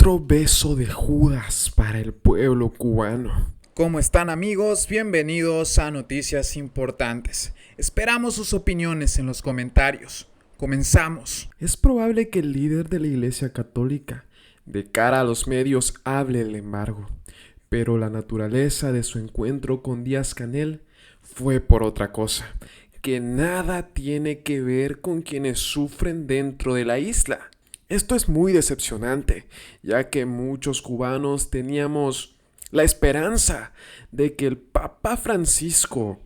Otro beso de Judas para el pueblo cubano. ¿Cómo están, amigos? Bienvenidos a Noticias Importantes. Esperamos sus opiniones en los comentarios. Comenzamos. Es probable que el líder de la Iglesia Católica, de cara a los medios, hable del embargo, pero la naturaleza de su encuentro con Díaz-Canel fue por otra cosa, que nada tiene que ver con quienes sufren dentro de la isla. Esto es muy decepcionante, ya que muchos cubanos teníamos la esperanza de que el Papa Francisco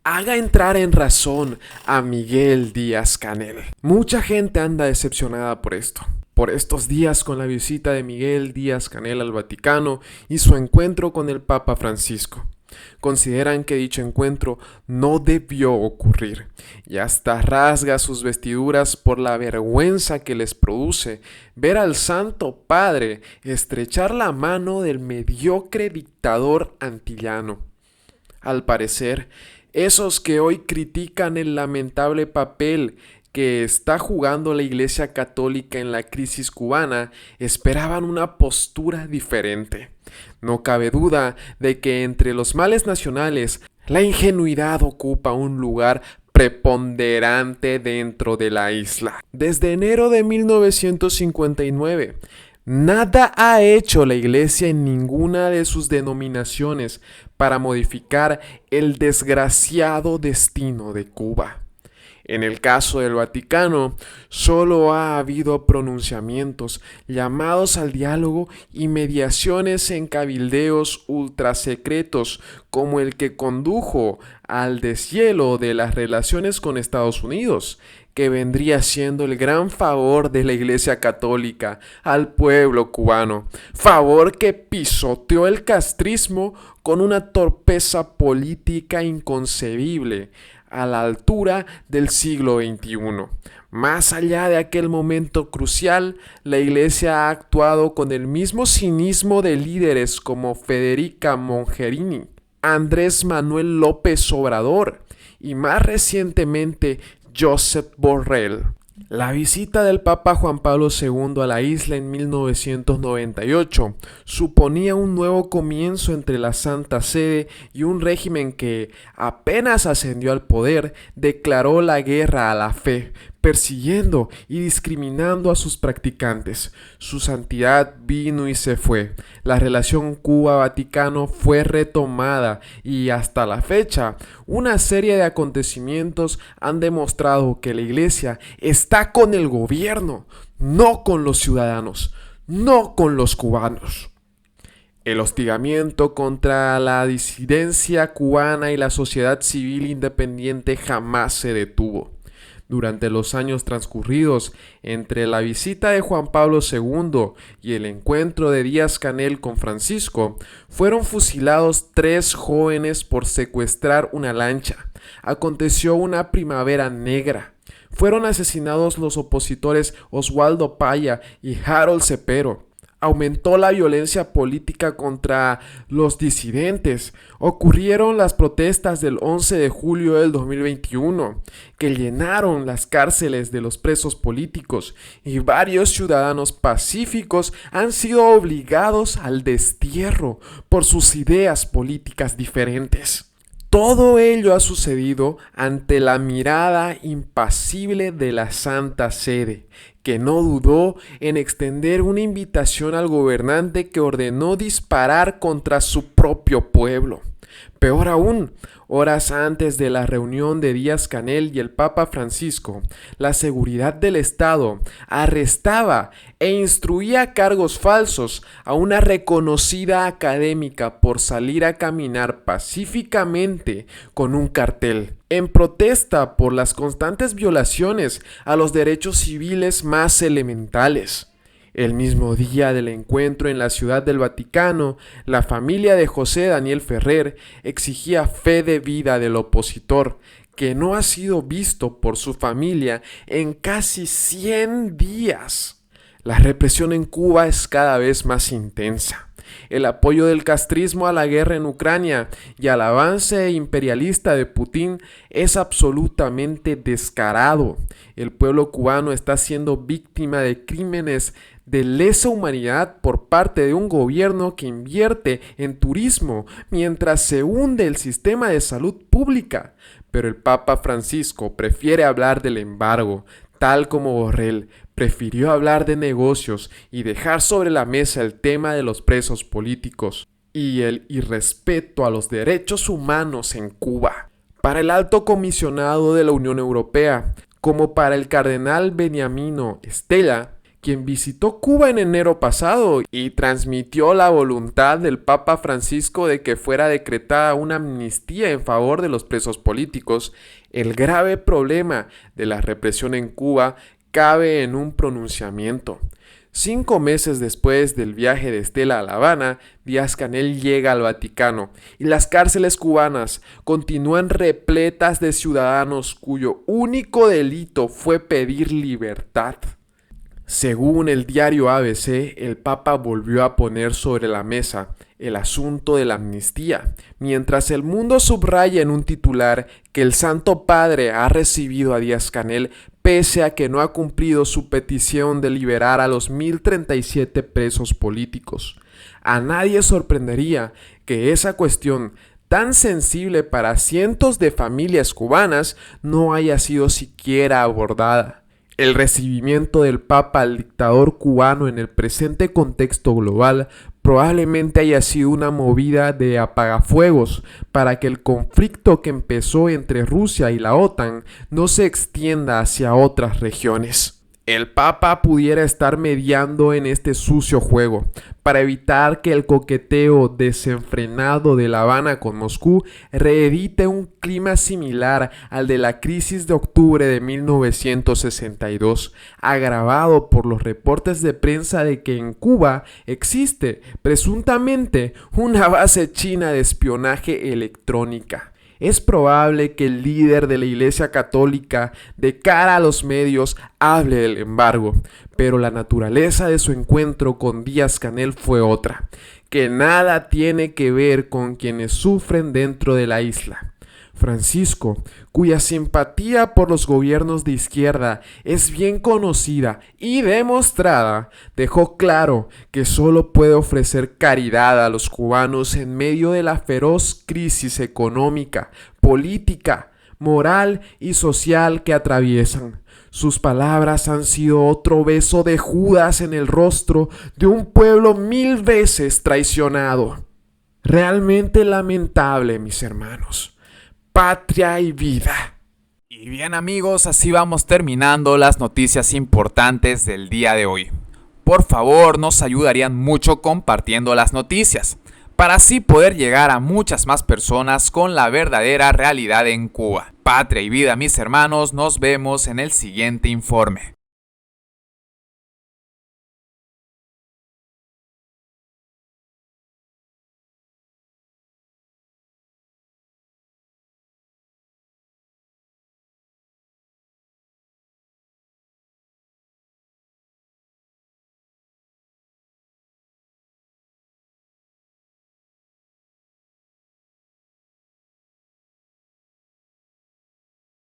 haga entrar en razón a Miguel Díaz-Canel. Mucha gente anda decepcionada por esto. Por estos días con la visita de Miguel Díaz-Canel al Vaticano y su encuentro con el Papa Francisco. Consideran que dicho encuentro no debió ocurrir y hasta rasga sus vestiduras por la vergüenza que les produce ver al Santo Padre estrechar la mano del mediocre dictador antillano. Al parecer, esos que hoy critican el lamentable papel que está jugando la Iglesia Católica en la crisis cubana esperaban una postura diferente. No cabe duda de que entre los males nacionales, la ingenuidad ocupa un lugar preponderante dentro de la isla. Desde enero de 1959, nada ha hecho la Iglesia en ninguna de sus denominaciones para modificar el desgraciado destino de Cuba. En el caso del Vaticano, solo ha habido pronunciamientos, llamados al diálogo y mediaciones en cabildeos ultrasecretos como el que condujo al deshielo de las relaciones con Estados Unidos, que vendría siendo el gran favor de la Iglesia Católica al pueblo cubano, favor que pisoteó el castrismo con una torpeza política inconcebible a la altura del siglo XXI. Más allá de aquel momento crucial, la Iglesia ha actuado con el mismo cinismo de líderes como Federica Mogherini, Andrés Manuel López Obrador y más recientemente Josep Borrell. La visita del Papa Juan Pablo II a la isla en 1998 suponía un nuevo comienzo entre la Santa Sede y un régimen que, apenas ascendió al poder, declaró la guerra a la fe, persiguiendo y discriminando a sus practicantes. Su santidad vino y se fue. La relación Cuba-Vaticano fue retomada y hasta la fecha, una serie de acontecimientos han demostrado que la Iglesia está con el gobierno, no con los ciudadanos, no con los cubanos. El hostigamiento contra la disidencia cubana y la sociedad civil independiente jamás se detuvo. Durante los años transcurridos entre la visita de Juan Pablo II y el encuentro de Díaz-Canel con Francisco, fueron fusilados 3 jóvenes por secuestrar una lancha. Aconteció una primavera negra. Fueron asesinados los opositores Oswaldo Paya y Harold Cepero. Aumentó la violencia política contra los disidentes. Ocurrieron las protestas del 11 de julio del 2021, que llenaron las cárceles de los presos políticos y varios ciudadanos pacíficos han sido obligados al destierro por sus ideas políticas diferentes. Todo ello ha sucedido ante la mirada impasible de la Santa Sede, que no dudó en extender una invitación al gobernante que ordenó disparar contra su propio pueblo. Peor aún, horas antes de la reunión de Díaz-Canel y el Papa Francisco, la seguridad del Estado arrestaba e instruía cargos falsos a una reconocida académica por salir a caminar pacíficamente con un cartel, en protesta por las constantes violaciones a los derechos civiles más elementales. El mismo día del encuentro en la Ciudad del Vaticano, la familia de José Daniel Ferrer exigía fe de vida del opositor, que no ha sido visto por su familia en casi 100 días. La represión en Cuba es cada vez más intensa. El apoyo del castrismo a la guerra en Ucrania y al avance imperialista de Putin es absolutamente descarado. El pueblo cubano está siendo víctima de crímenes de lesa humanidad por parte de un gobierno que invierte en turismo mientras se hunde el sistema de salud pública. Pero el Papa Francisco prefiere hablar del embargo, tal como Borrell prefirió hablar de negocios y dejar sobre la mesa el tema de los presos políticos y el irrespeto a los derechos humanos en Cuba. Para el alto comisionado de la Unión Europea, como para el cardenal Beniamino Stella, quien visitó Cuba en enero pasado y transmitió la voluntad del Papa Francisco de que fuera decretada una amnistía en favor de los presos políticos, el grave problema de la represión en Cuba cabe en un pronunciamiento. 5 meses después del viaje de Stella a La Habana, Díaz-Canel llega al Vaticano y las cárceles cubanas continúan repletas de ciudadanos cuyo único delito fue pedir libertad. Según el diario ABC, el Papa volvió a poner sobre la mesa el asunto de la amnistía, mientras el mundo subraya en un titular que el Santo Padre ha recibido a Díaz-Canel pese a que no ha cumplido su petición de liberar a los 1037 presos políticos. A nadie sorprendería que esa cuestión tan sensible para cientos de familias cubanas no haya sido siquiera abordada. El recibimiento del Papa al dictador cubano en el presente contexto global probablemente haya sido una movida de apagafuegos para que el conflicto que empezó entre Rusia y la OTAN no se extienda hacia otras regiones. El Papa pudiera estar mediando en este sucio juego para evitar que el coqueteo desenfrenado de La Habana con Moscú reedite un clima similar al de la crisis de octubre de 1962, agravado por los reportes de prensa de que en Cuba existe presuntamente una base china de espionaje electrónica. Es probable que el líder de la Iglesia Católica, de cara a los medios, hable del embargo, pero la naturaleza de su encuentro con Díaz-Canel fue otra, que nada tiene que ver con quienes sufren dentro de la isla. Francisco, cuya simpatía por los gobiernos de izquierda es bien conocida y demostrada, dejó claro que solo puede ofrecer caridad a los cubanos en medio de la feroz crisis económica, política, moral y social que atraviesan. Sus palabras han sido otro beso de Judas en el rostro de un pueblo 1000 veces traicionado. Realmente lamentable, mis hermanos. Patria y vida. Y bien amigos, así vamos terminando las noticias importantes del día de hoy. Por favor, nos ayudarían mucho compartiendo las noticias, para así poder llegar a muchas más personas con la verdadera realidad en Cuba. Patria y vida, mis hermanos, nos vemos en el siguiente informe.